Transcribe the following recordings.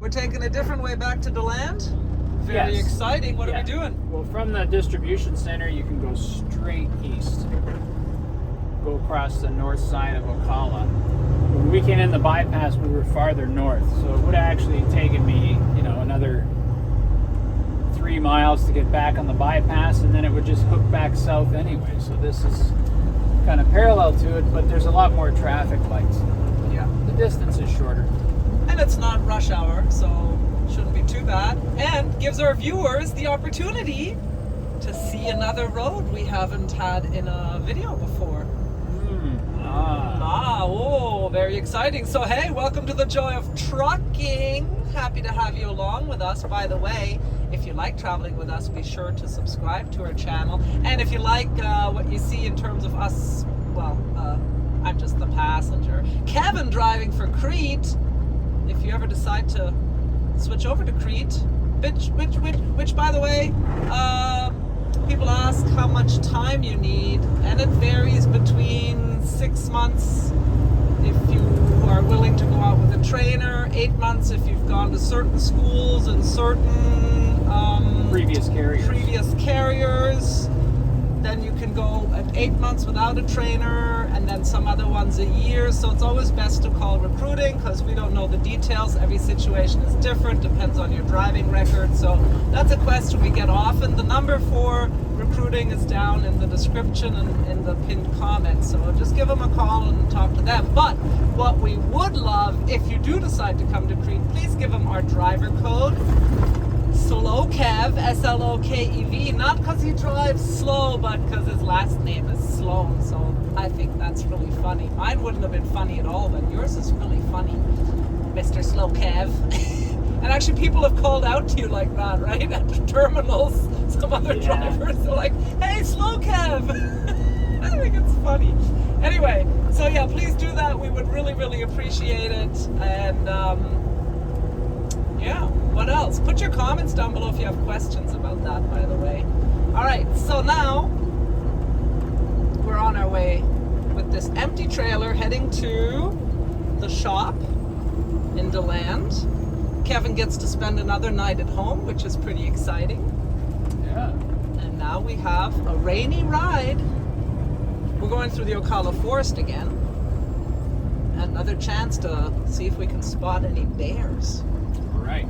We're taking a different way back to DeLand. Very exciting. What are we doing? Well, from the distribution center, you can go straight east. Go across the north side of Ocala. When we came in the bypass, we were farther north, so it would have actually taken me, you know, another 3 miles to get back on the bypass, and then it would just hook back south anyway. So this is kind of parallel to it, but there's a lot more traffic lights. Yeah. The distance is shorter. And it's not rush hour, so shouldn't be too bad. And gives our viewers the opportunity to see another road we haven't had in a video before. Oh, very exciting. So hey, welcome to the joy of trucking. Happy to have you along with us. By the way, if you like traveling with us, be sure to subscribe to our channel. And if you like what you see in terms of us, well, I'm just the passenger. Kevin driving for CRETE. If you ever decide to switch over to CRETE, which by the way, people ask how much time you need, and it varies between 6 months if you are willing to go out with a trainer, 8 months if you've gone to certain schools and certain previous carriers. Then you can go at 8 months without a trainer, and then some other ones a year. So it's always best to call recruiting because we don't know the details. Every situation is different, depends on your driving record. So that's a question we get often. The number for recruiting is down in the description and in the pinned comments. So just give them a call and talk to them. But what we would love, if you do decide to come to CRETE, please give them our driver code. SLOKEV, SLOKEV, not because he drives slow, but because his last name is Sloan. So I think that's really funny. Mine wouldn't have been funny at all, but yours is really funny, Mr. SLOKEV. And actually, people have called out to you like that, right? At the terminals, some other drivers are like, "Hey, SLOKEV." I think it's funny. Anyway, so yeah, please do that. We would really, really appreciate it. And yeah, what else? Put your comments down below if you have questions about that, by the way. All right, so now we're on our way with this empty trailer heading to the shop in DeLand. Kevin gets to spend another night at home, which is pretty exciting. Yeah. And now we have a rainy ride. We're going through the Ocala Forest again. Another chance to see if we can spot any bears. Right.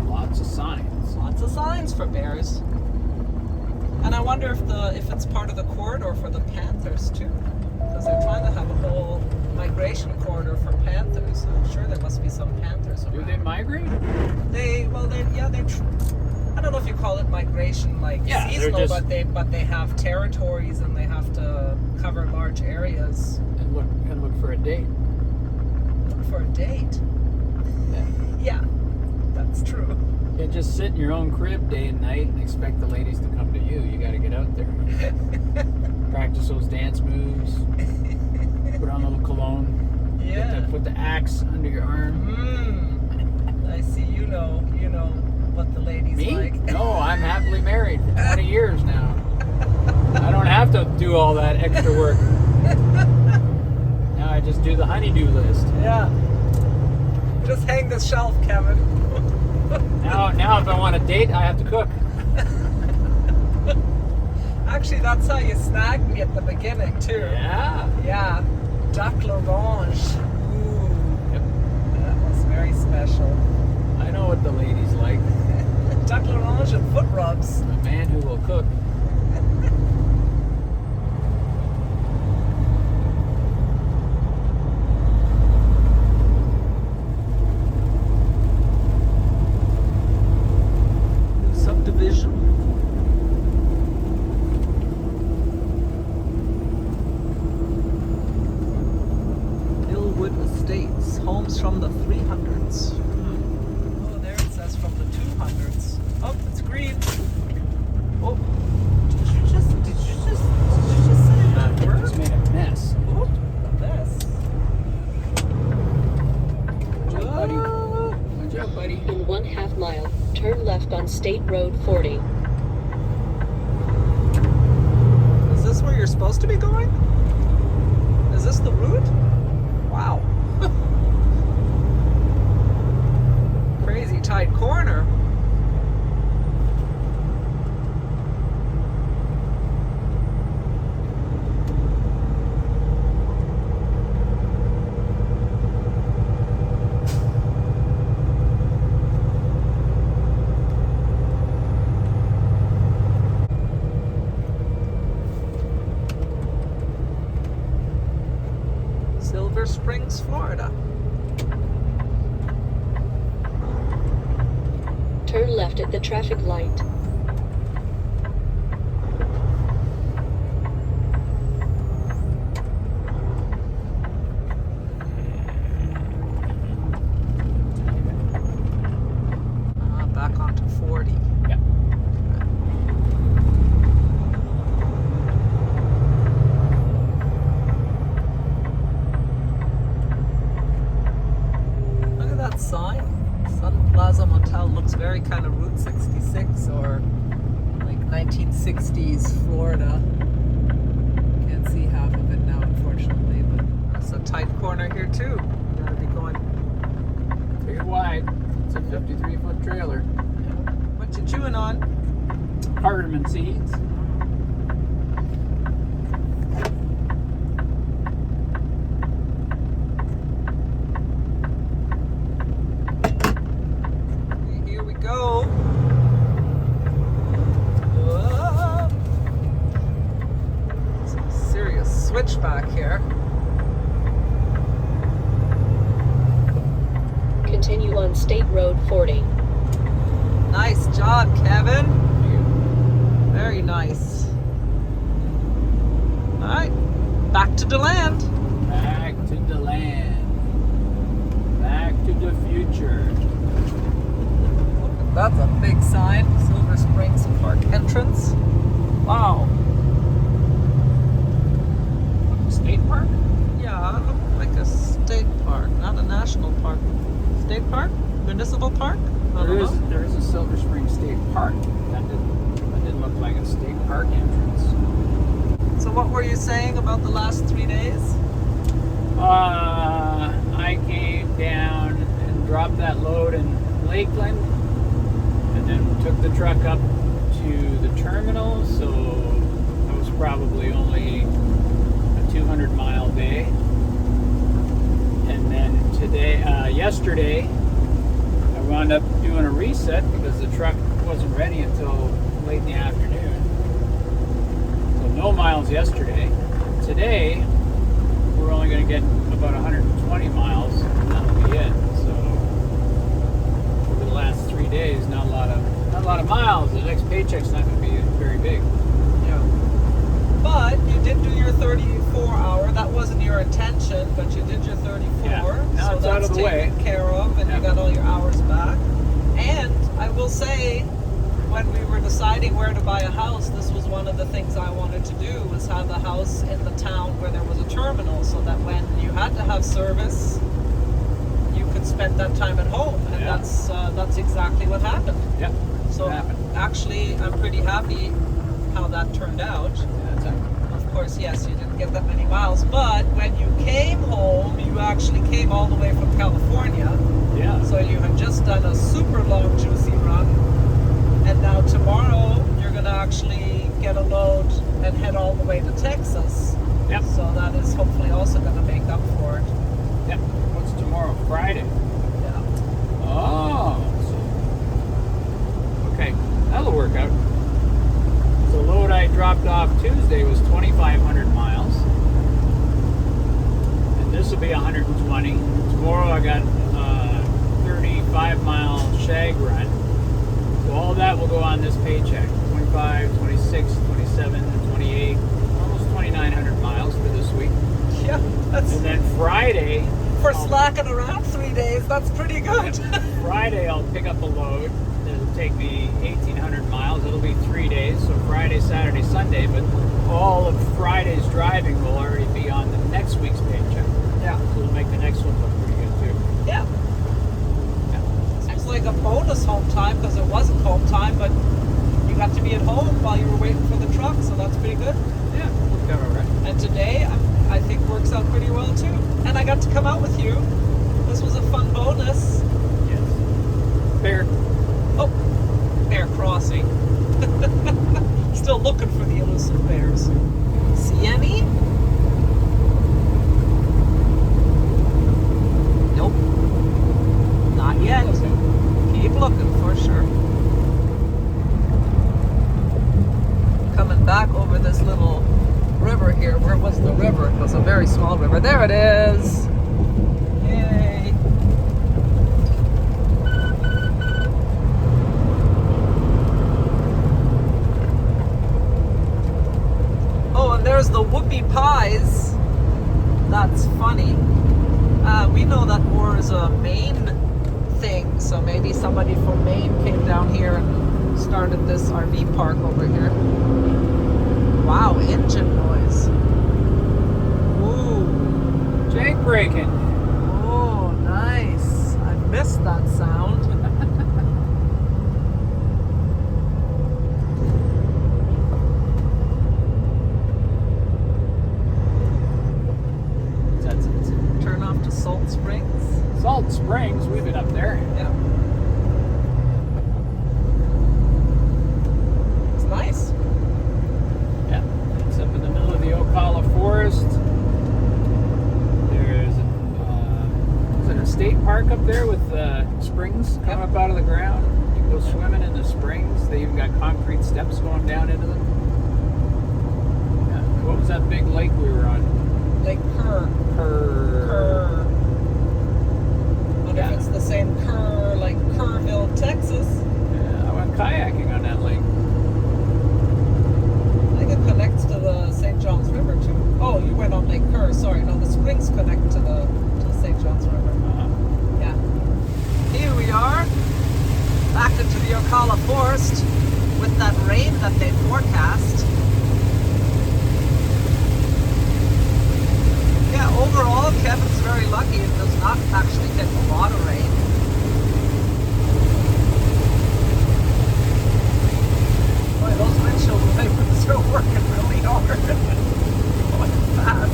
Lots of signs. Lots of signs for bears. And I wonder if it's part of the corridor for the panthers too, because they're trying to have a whole migration corridor for panthers. I'm sure there must be some panthers around. Do they migrate? I don't know if you call it migration like seasonal, but they have territories and they have to cover large areas. And look for a date. Look for a date. Yeah, that's true. You can't just sit in your own crib day and night and expect the ladies to come to you. You got to get out there. Practice those dance moves. Put on a little cologne. Yeah. Put the axe under your arm. I see. You know what the ladies like. No, I'm happily married for 20 years now. I don't have to do all that extra work. Now I just do the honey-do list. Yeah. Just hang the shelf, Kevin. Now if I want a date, I have to cook. Actually, that's how you snagged me at the beginning, too. Yeah. Yeah. Duck l'orange. Ooh. Yep. That was very special. I know what the ladies like. Duck l'orange and foot rubs. A man who will cook. Subdivision. Hillwood Estates. Homes from the 300s. Oh, there it says from the 200s. Oh, it's green. Oh, did you just say that word? Just made a mess. Oh, look at this. Good job, buddy. Good job, buddy. In 1/2 mile, turn left on State Road 40. Is this where you're supposed to be going? Is this the route? Wow. Silver Springs, Florida. Turn left at the traffic light. Back onto 40. Yeah. Look at that sign. Sun Plaza Motel looks very kind of Route 66 or like 1960s Florida. Can't see half of it now, unfortunately, but it's a tight corner here too. You gotta be going. Pretty wide. It's a 53-foot trailer. What you chewing on? Cardamom seeds. Here we go. Whoa. Some serious switchback here. Continue on State Road 40. Nice job, Kevin. Very nice. All right, back to the land. Back to the land. Back to the future. That's a big sign. Silver Springs Park entrance. Wow. State park? Yeah, it looked like a state park, not a national park. State park? Municipal park? I don't know. There is a Silver Spring State Park. That didn't look like a state park entrance. So what were you saying about the last 3 days? I came down and dropped that load in Lakeland, and then took the truck up to the terminal. So that was probably only a 200-mile day. And then yesterday, I wound up doing a reset because the truck wasn't ready until late in the afternoon. So no miles yesterday. Today, we're only going to get about 120 miles, and that'll be it. So over the last 3 days, not a lot of miles. The next paycheck's not going to be very big. Yeah. But you did do your 34-hour. That wasn't your intention, but you did your 34. Yeah. Now So it's out that's of the way. taken care of, and Yeah. you got all your hours back. And I will say, when we were deciding where to buy a house, this was one of the things I wanted to do, was have a house in the town where there was a terminal, so that when you had to have service, you could spend that time at home. And Yeah. that's exactly what happened. Yep. So happened. actually, I'm pretty happy how that turned out. That's it. Of course, yes, you didn't get that many miles, but when you came home, you actually came all the way from California. Yeah. So you have just done a super long, juicy run. And now tomorrow, you're going to actually get a load and head all the way to Texas. Yep. So that is hopefully also going to make up for it. Yep. What's tomorrow? Friday. Yeah. Oh. Okay. That'll work out. The load I dropped off Tuesday was 2,500 miles. And this will be 120. Tomorrow I got a 35-mile shag run. So all that will go on this paycheck. 25, 26, 27, 28, almost 2,900 miles for this week. Yeah, that's And then Friday, for slacking around 3 days. That's pretty good. Friday I'll pick up a load. It'll take me 1,800 miles. It'll be 3 days, so Friday, Saturday, Sunday. But all of Friday's driving will already be on the next week's paycheck. Yeah. So it'll make the next one look pretty good too. Yeah. It's like a bonus home time because it wasn't home time, but you got to be at home while you were waiting for the truck, so that's pretty good. Yeah, worked out all right. And today, I think works out pretty well too. And I got to come out with you. This was a fun bonus. Yes. Bear. Oh, bear crossing. Still looking for the elusive bears. See any? Nope. Not yet. Keep looking for sure. Coming back over this little river here. Where was the river? It was a very small river. There it is. So maybe somebody from Maine came down here and started this RV park over here. Wow, engine noise. Ooh. Jake braking. Oh, nice. I missed that sound. Turn off to Salt Springs. Salt Springs, we've been up there. Yeah. It's nice. Yeah, it's up in the middle of the Ocala Forest. There's a state park up there with springs coming up out of the ground. You can go swimming in the springs. They even got concrete steps going down into them. Yeah. What was that big lake we were on? Lake Kerr. Kerr. Wonder if it's the same Kerr, like Kerrville, Texas. Yeah, I went kayaking on that lake. I think it connects to the St. John's River too. Oh, you went on Lake Kerr. Sorry, no, the springs connect to the St. John's River. Yeah. Here we are, back into the Ocala Forest with that rain that they forecast. Yeah, overall, Kevin's very lucky. It does not actually get a lot of rain. Boy, those windshield wipers are working really hard. Going fast.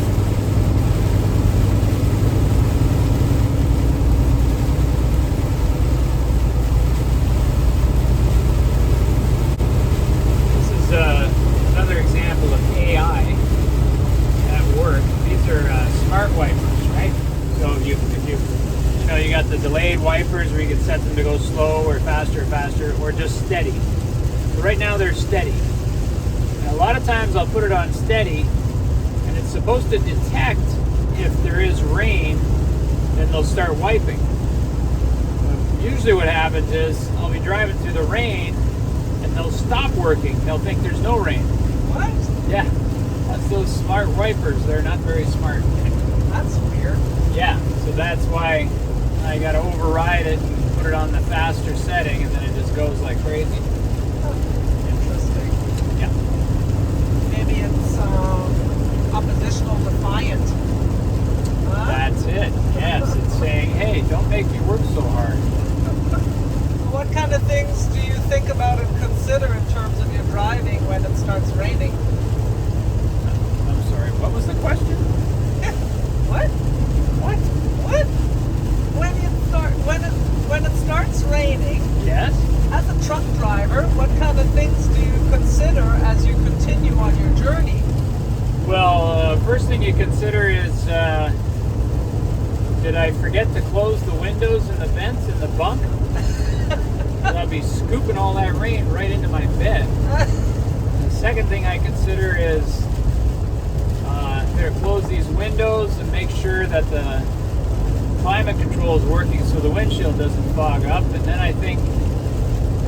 This is another example of AI at work. These are smart wipers, right? So if you you got the delayed wipers where you can set them to go slow or faster, or just steady. So right now they're steady. And a lot of times I'll put it on steady, and it's supposed to detect if there is rain, then they'll start wiping. Usually what happens is I'll be driving through the rain, and they'll stop working. They'll think there's no rain. What? Yeah, that's those smart wipers. They're not very smart. That's weird. Yeah, so that's why I got to override it and put it on the faster setting, and then it just goes like crazy. Interesting. Yeah. Maybe it's oppositional defiant. Huh? That's it. Yes, it's saying, hey, don't make me work so hard. What kind of things do you think about and consider in terms of your driving when it starts raining? I'm sorry, what was the question? What? What? What? When it starts raining, Yes? as a truck driver, what kind of things do you consider as you continue on your journey? Well, first thing you consider is, did I forget to close the windows and the vents in the bunk? I'll be scooping all that rain right into my bed. The second thing I consider is to close these windows and make sure that the climate control is working so the windshield doesn't fog up. And then I think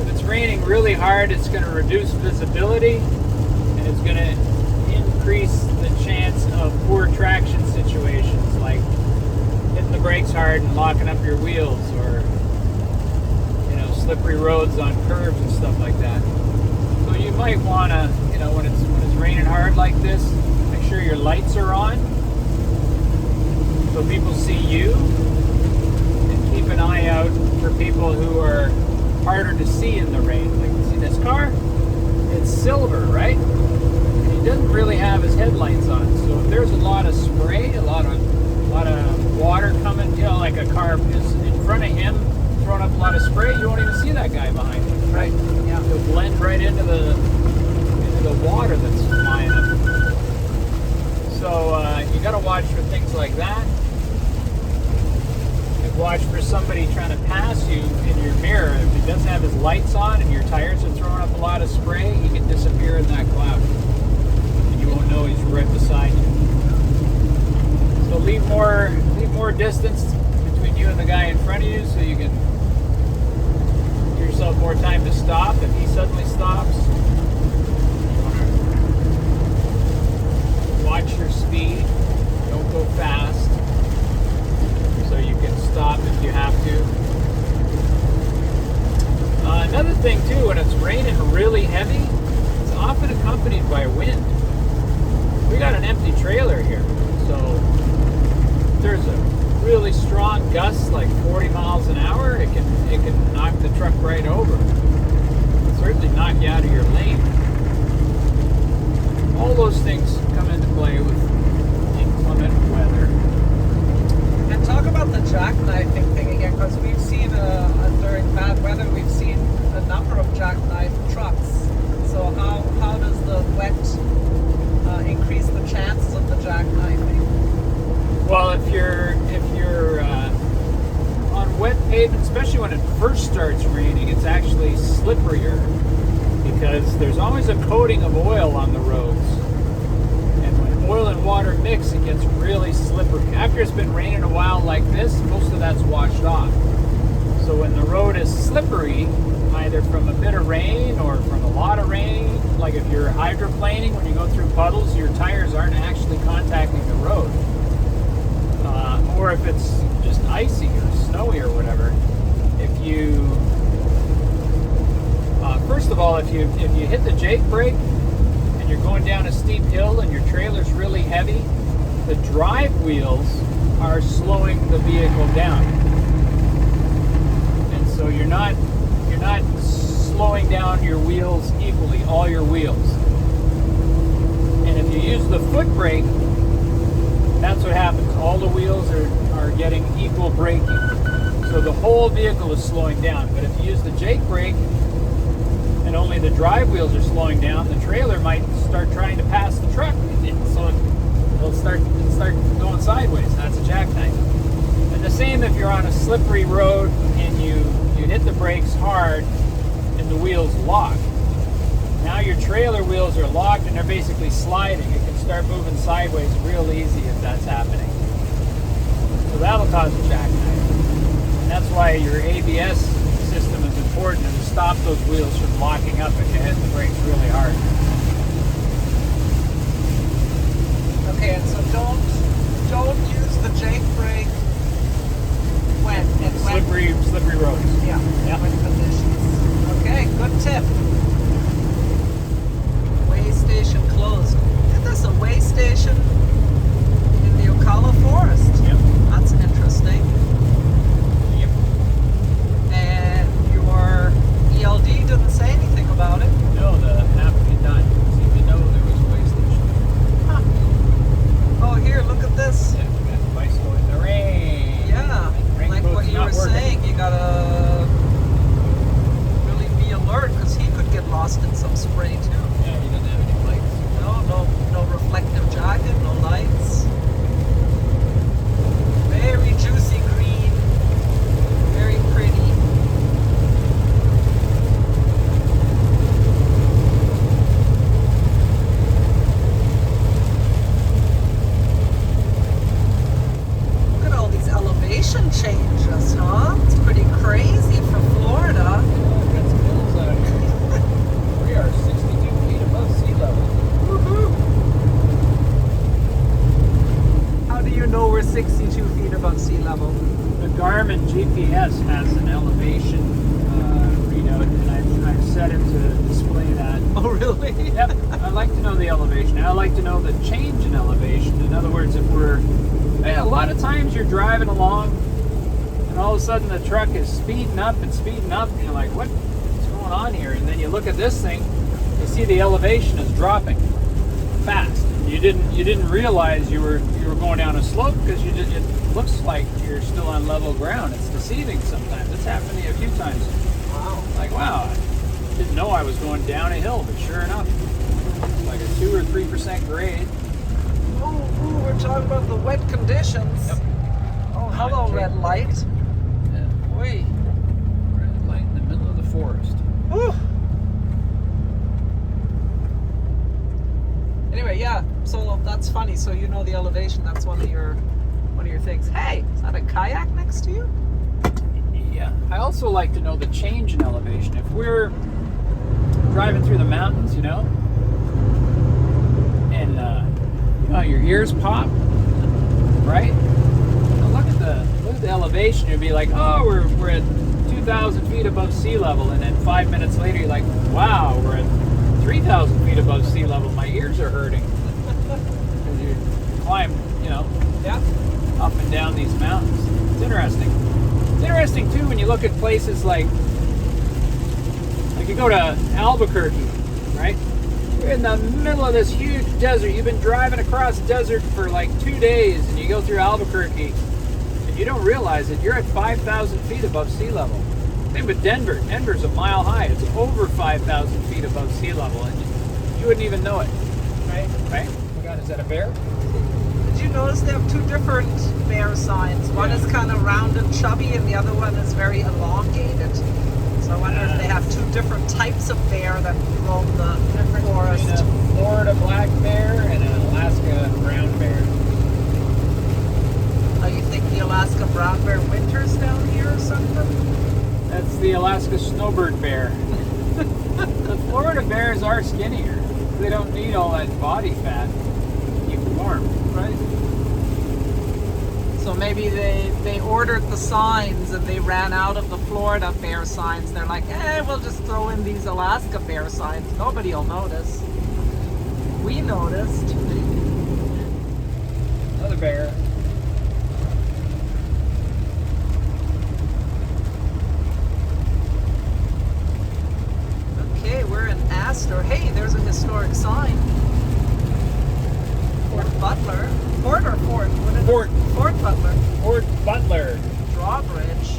if it's raining really hard, it's going to reduce visibility, and it's going to increase the chance of poor traction situations, like hitting the brakes hard and locking up your wheels, or slippery roads on curbs and stuff like that. So you might want to, when it's raining hard like this, make sure your lights are on so people see you, and keep an eye out for people who are harder to see in the rain. Like, see this car? It's silver, right? And he doesn't really have his headlights on. So if there's a lot of spray, a lot of water coming, like a car is in front of him, throwing up a lot of spray, you won't even see that guy behind you. Right. Yeah. It'll blend right into the water that's flying up. So you got to watch for things like that. And watch for somebody trying to pass you in your mirror. If he doesn't have his lights on and your tires are throwing up a lot of spray, he can disappear in that cloud, and you won't know he's right beside you. So leave more distance between you and the guy in front of you, so you can give yourself more time to stop if he suddenly stops. Watch your speed. Don't go fast, so you can stop if you have to. other thing too, when it's raining really heavy, it's often accompanied by wind. We got an empty trailer here, so if there's a really strong gust, like 40 miles an hour, it can knock the truck right over. Certainly knock you out of your lane. All those things come into play with inclement weather. And talk about the jackknifing thing again, because we've seen during bad weather, we've seen a number of jackknife trucks. So how does the wet increase the chances of the jackknifing? Well, if you're on wet pavement, especially when it first starts raining, it's actually slipperier because there's always a coating of oil on the roads. And when oil and water mix, it gets really slippery. After it's been raining a while like this, most of that's washed off. So when the road is slippery, either from a bit of rain or from a lot of rain, like if you're hydroplaning, when you go through puddles, your tires aren't actually contacting the road. Or if it's just icy or snowy or whatever, if you first of all, if you hit the Jake brake and you're going down a steep hill and your trailer's really heavy, the drive wheels are slowing the vehicle down, and so you're not slowing down your wheels equally, all your wheels. And if you use the foot brake, that's what happens. All the wheels are getting equal braking. So the whole vehicle is slowing down. But if you use the Jake brake and only the drive wheels are slowing down, the trailer might start trying to pass the truck. So it'll start going sideways. That's a jackknife. And the same if you're on a slippery road and you hit the brakes hard and the wheels lock. Now your trailer wheels are locked and they're basically sliding. It can start moving sideways real easy if that's happening. So that'll cause a jackknife. And that's why your ABS system is important, and to stop those wheels from locking up if you hit the brakes really hard. Okay, and so don't use the Jake brake when Slippery roads. Yeah, wet conditions. Okay, good tip. Way station closed. There's a way station in the Ocala Forest. Yep. That's interesting. Yep. And your ELD didn't say anything about it. No, the half of it done. Seemed to know there was a way station. Huh. Oh, here, look at this. Yeah, we got the bicycle in the rain. Yeah, like what you were saying, you gotta really be alert because he could get lost in some spray too. Yeah, he doesn't have any lights. No reflective jacket, no lights. Very juicy green, very pretty. Look at all these elevation changes, huh? It's pretty crazy for Florida. Oh, got some hills out here. We are 62 feet above sea level. How do you know we're 62 feet above sea level? The GARMIN GPS has an elevation readout, and I've set it to display that. Oh, really? Yep, I'd like to know the elevation. I'd like to know the change in elevation. In other words, if a lot of times you're driving along, and all of a sudden the truck is speeding up, and you're like, what's going on here? And then you look at this thing, you see the elevation is dropping fast. You didn't realize you were going down a slope because it looks like you're still on level ground. It's deceiving sometimes. It's happened to me a few times. Wow. Like, wow, I didn't know I was going down a hill, but sure enough, it's like a 2 or 3% grade. Oh, we're talking about the wet conditions. Yep. Oh, hello, red light. Yeah. Wait. Red light in the middle of the forest. Whew. Anyway, yeah. So that's funny. So you know the elevation. That's one of your things. Hey, is that a kayak next to you? Yeah. I also like to know the change in elevation. If we're driving through the mountains, and your ears pop, right? Now look at the elevation. You'd be like, oh, we're at 2,000 feet above sea level, and then 5 minutes later you're like, wow, we're at 3,000 feet above sea level. My ears are hurting. Because you climb, you know, Yeah. up and down these mountains. It's interesting. It's interesting too when you look at places like you go to Albuquerque, right? You're in the middle of this huge desert. You've been driving across the desert for like 2 days, and you go through Albuquerque, and you don't realize it. You're at 5,000 feet above sea level. Same with Denver. Denver's a mile high. It's over 5,000 feet above sea level, and you wouldn't even know it. Right. Right? Oh God, is that a bear? Did you notice they have two different bear signs? One Yeah. is kind of round and chubby, and the other one is very elongated. So I wonder if they have two different types of bear that roam the forest. Between a Florida black bear and an Alaska brown bear. Oh, you think the Alaska brown bear winters down here or something? That's the Alaska snowbird bear. The Florida bears are skinnier. They don't need all that body fat to keep warm. Right. So maybe they ordered the signs and they ran out of the Florida bear signs. They're like, we'll just throw in these Alaska bear signs. Nobody will notice. We noticed. Another bear. Okay, we're in Astor. Hey, there's a historic sign. Fort Butler. Fort or Fort? What is Fort. it? Fort Butler. Fort Butler. Drawbridge.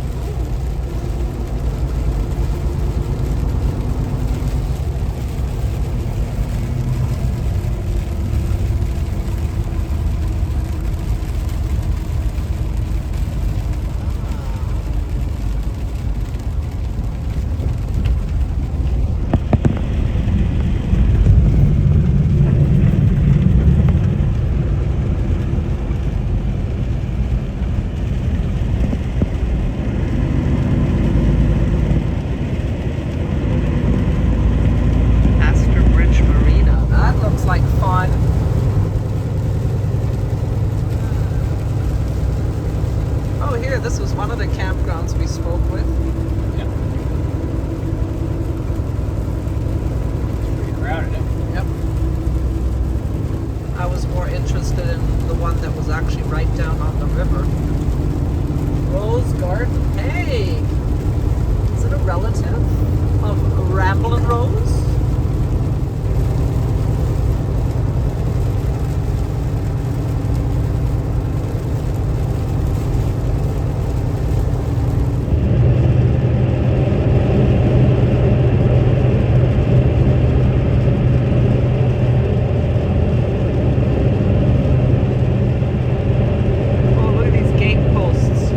Astor Bridge Marina. That looks like fun. Oh, here, this was one of the campgrounds we spoke with. Yeah. It's pretty crowded. Yep. I was more interested in the one that was actually right down on the river. Rose Garden. Hey! Is it a relative of Ramblin' Rose? Oh, look at these gate posts.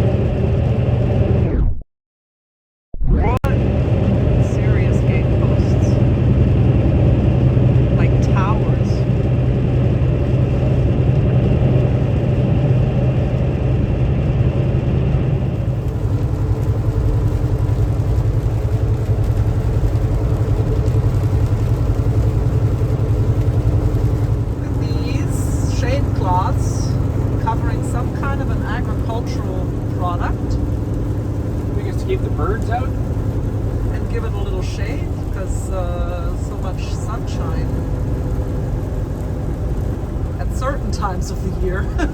Serious gate posts. Like towers. Look at these shade cloths covering some kind of an agricultural product I think it's to keep the birds out. and give it a little shade because so much sunshine at certain times of the year. I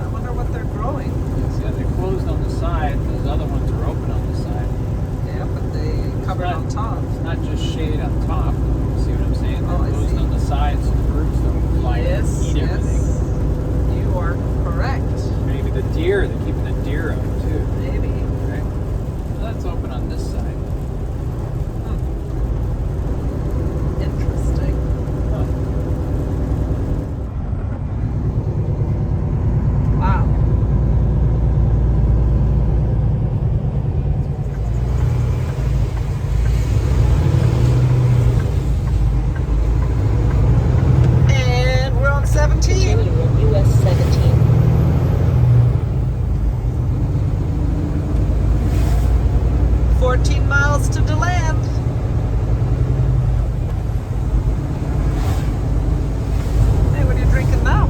wonder what they're growing. See how they're closed on the side. Those other ones are open on the side. Yeah, but they covered not- on top. It's not just shade on top. See what I'm saying? They're Oh, I closed see. on the sides so the birds don't fly in and Yes, eat everything. yes. You are correct. Maybe the deer, they're keeping the deer out too. Maybe. Right? So that's open on this side. Interesting. Huh. Wow. And we're on 17. Continue on US 17. 14 miles to DeLand. Hey, what are you drinking now?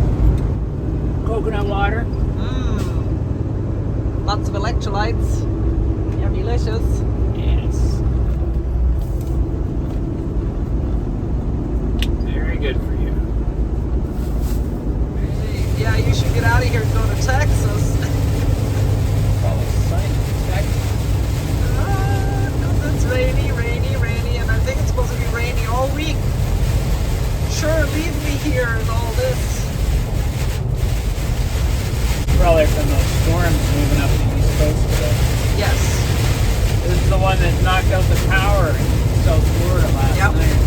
Coconut water. Lots of electrolytes. AirPods. Yummylicious. Yes. Very good for you. Yeah, you should get out of here and go to Texas. Well, it's sunny in Texas. It's rainy, and I think it's supposed to be rainy all week. Sure, leave me here and all this. Probably from those storms moving up the East Coast today. Yes. This is the one that knocked out the power in South Florida last Yep. night.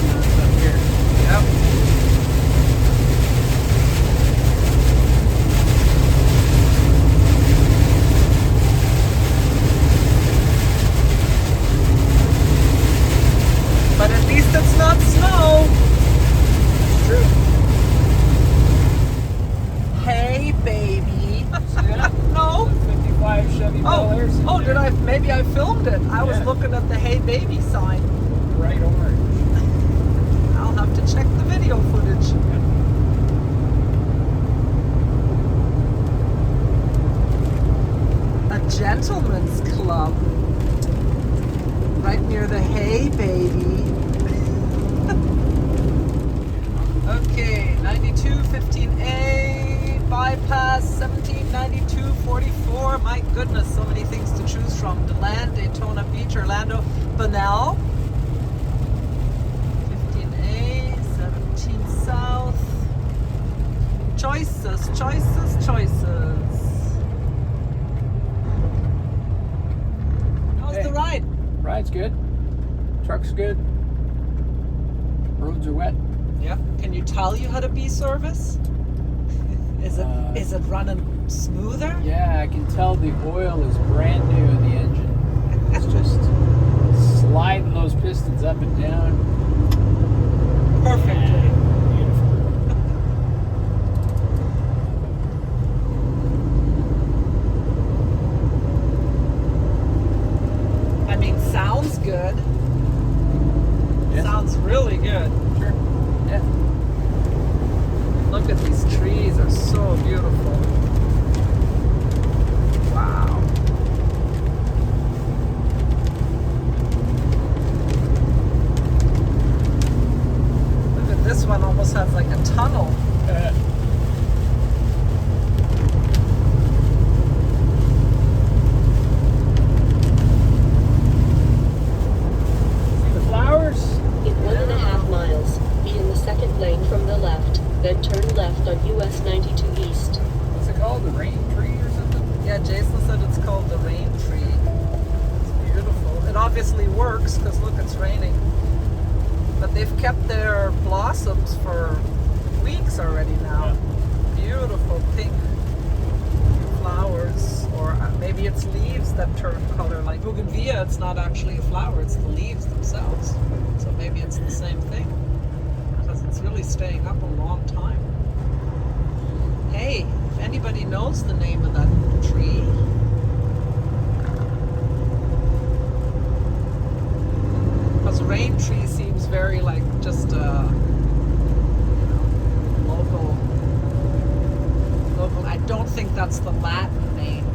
Now it's up here. Yep. But at least it's not snow. It's true. Hey, baby. See that? No. 55 Chevy Bel Air. Oh, did I? Maybe I filmed it. I was Yeah. looking at the "Hey Baby" sign. Bright orange. I'll have to check the video footage. A gentleman's club, right near the "Hey Baby." Okay, 9215A bypass 179244. My goodness, so many things to choose from. DeLand, Daytona Beach, Orlando, Bunnell. 15A, 17 South. Choices, choices, choices. How's the ride? Ride's good. Truck's good. Roads are wet. Yeah. Can you tell you how to be service? Is it running smoother? Yeah, I can tell the oil is brand new in the engine. It's just sliding those pistons up and down. Perfectly. Yeah, beautiful. I mean, sounds good. Yeah. Sounds really good. Sure. Yeah. Look at these trees, they're so beautiful. Wow. Look at this one, almost has like a tunnel. See the flowers? In 1.5 miles, be in the second lane from the left, then turn left on US 92 East. What's it called? The rain tree or something? Yeah, Jason said it's called the rain tree. It's beautiful. It obviously works because look, it's raining. But they've kept their blossoms for weeks already now. Beautiful pink flowers, or maybe it's leaves that turn color like bougainvillea. It's not actually a flower, it's the leaves themselves. So maybe it's the same thing because it's really staying up a long time. Hey, if anybody knows the name of that tree, because rain tree seems very like just local. I don't think that's the Latin name.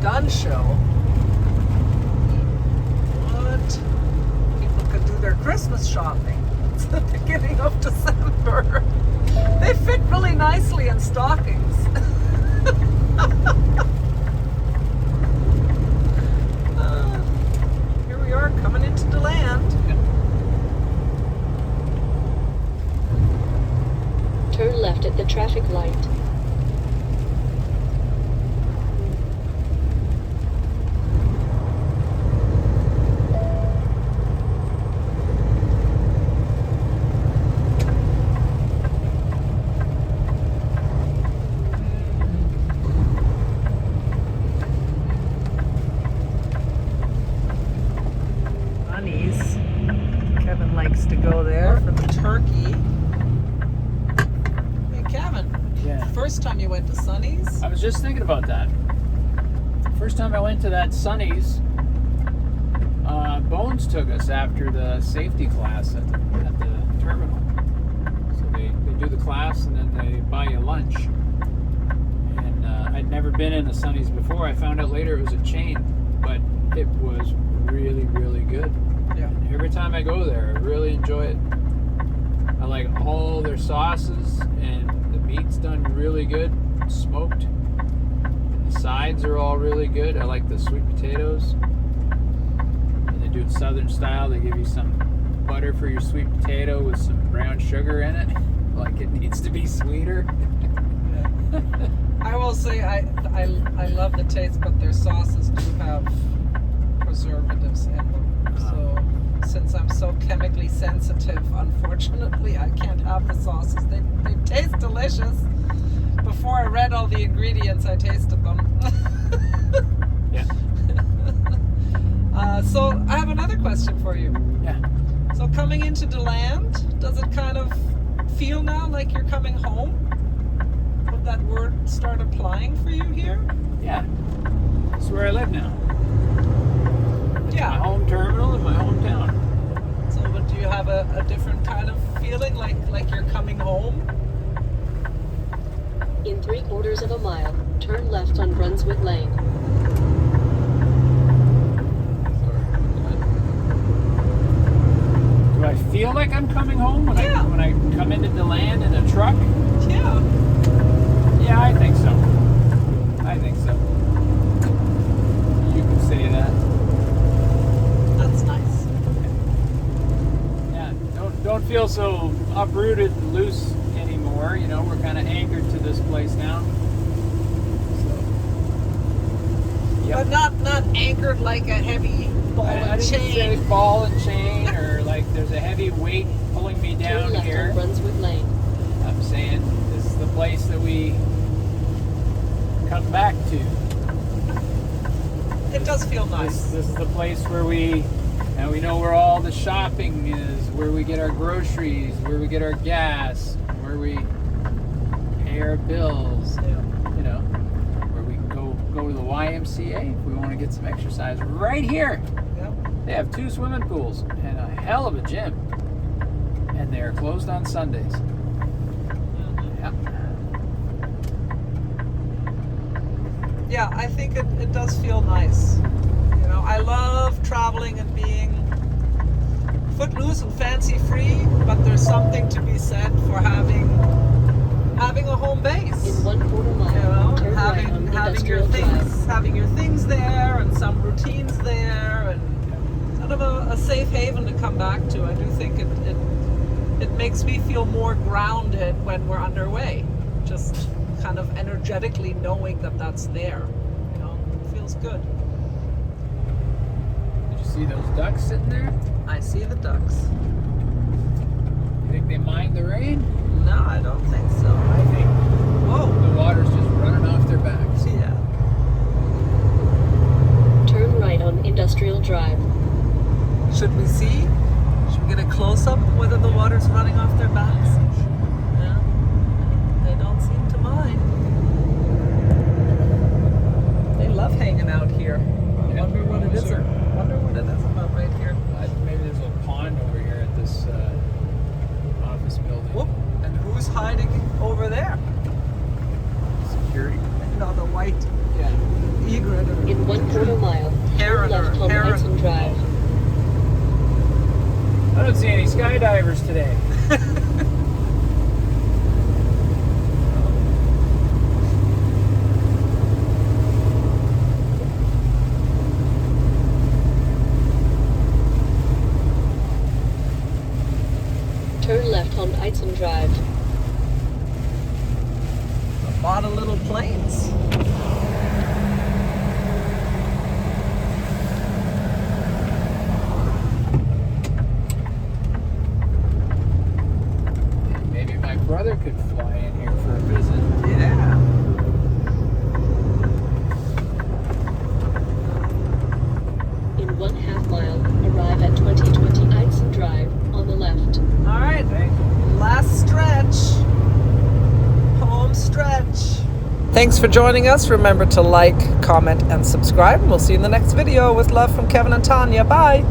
Gun show. What? People could do their Christmas shopping. It's the beginning of December. They fit really nicely in stockings. Here we are coming into DeLand. Turn left at the traffic light. Bunnies. Kevin likes to go there for the turkey. Hey, Kevin. Yeah. First time you went to Sonny's? I was just thinking about that. First time I went to that Sonny's, Bones took us after the safety class at the terminal. So they do the class and then they buy you lunch. And never been in a Sunny's before. I found out later it was a chain, but it was really, really good. Yeah. Every time I go there, I really enjoy it. I like all their sauces, and the meat's done really good, smoked. And the sides are all really good. I like the sweet potatoes. And they do it Southern style. They give you some butter for your sweet potato with some brown sugar in it. Like it needs to be sweeter. I will say I love the taste, but their sauces do have preservatives in them. So since I'm so chemically sensitive, unfortunately, I can't have the sauces. They taste delicious. Before I read all the ingredients, I tasted them. Yeah. So I have another question for you. Yeah. So coming into DeLand, does it kind of feel now like you're coming home? Would that word start applying for you here? Yeah. This is where I live now. It's Yeah. my home terminal in my hometown. So but do you have a different kind of feeling, like you're coming home? In 3/4 of a mile, turn left on Brunswick Lane. Do I feel like I'm coming home when Yeah. when I come into DeLand in a truck? Yeah. Yeah, I think so. I think so. You can say that. That's nice. Yeah. Don't feel so uprooted and loose anymore. You know, we're kind of anchored to this place now. So. But not anchored like a heavy ball I and didn't say chain. ball and chain or like there's a heavy weight pulling me Turn down left here. on Brunswick Lane. I'm saying this is the place that we come back to. It does feel nice. This is the place where we know where all the shopping is, where we get our groceries, where we get our gas, where we pay our bills. Yeah. You know, where we can go to the YMCA if we want to get some exercise. Right here, Yep. they have 2 swimming pools and a hell of a gym, and they are closed on Sundays. Yeah. Yeah, I think it does feel nice. You know, I love traveling and being footloose and fancy free, but there's something to be said for having a home base. In 1/4 mile, You know, turn right on having your Industrial Drive. things there and some routines there and sort of a safe haven to come back to. I do think it makes me feel more grounded when we're underway. Just kind of energetically knowing that that's there. You know, it feels good. Did you see those ducks sitting there? I see the ducks. You think they mind the rain? No, I don't think so. I think Whoa. the water's just running off their backs. Yeah. Turn right on Industrial Drive. Should we see? Should we get a close-up whether the water's running off their backs? Yeah. They don't seem to mind. They love hanging out here. I Yeah, wonder what it is. sure. Wonder what it is about right here. Maybe there's a pond over here at this office building. Whoop. And who's hiding over there? Security. No, the white Yeah. egret. Or In 1/4 mile, turn left on Heron. Hudson Drive. I don't see any skydivers today. Turn left on Eitzen Drive. A lot of little planes. Maybe my brother could fly in here for a visit. Yeah. In 1/2 mile, arrive at 2020 Eitzen Drive on the left. All right. Last stretch. Home stretch. Thanks for joining us. Remember to like, comment, and subscribe. And we'll see you in the next video. With love from Kevin and Tanya. Bye.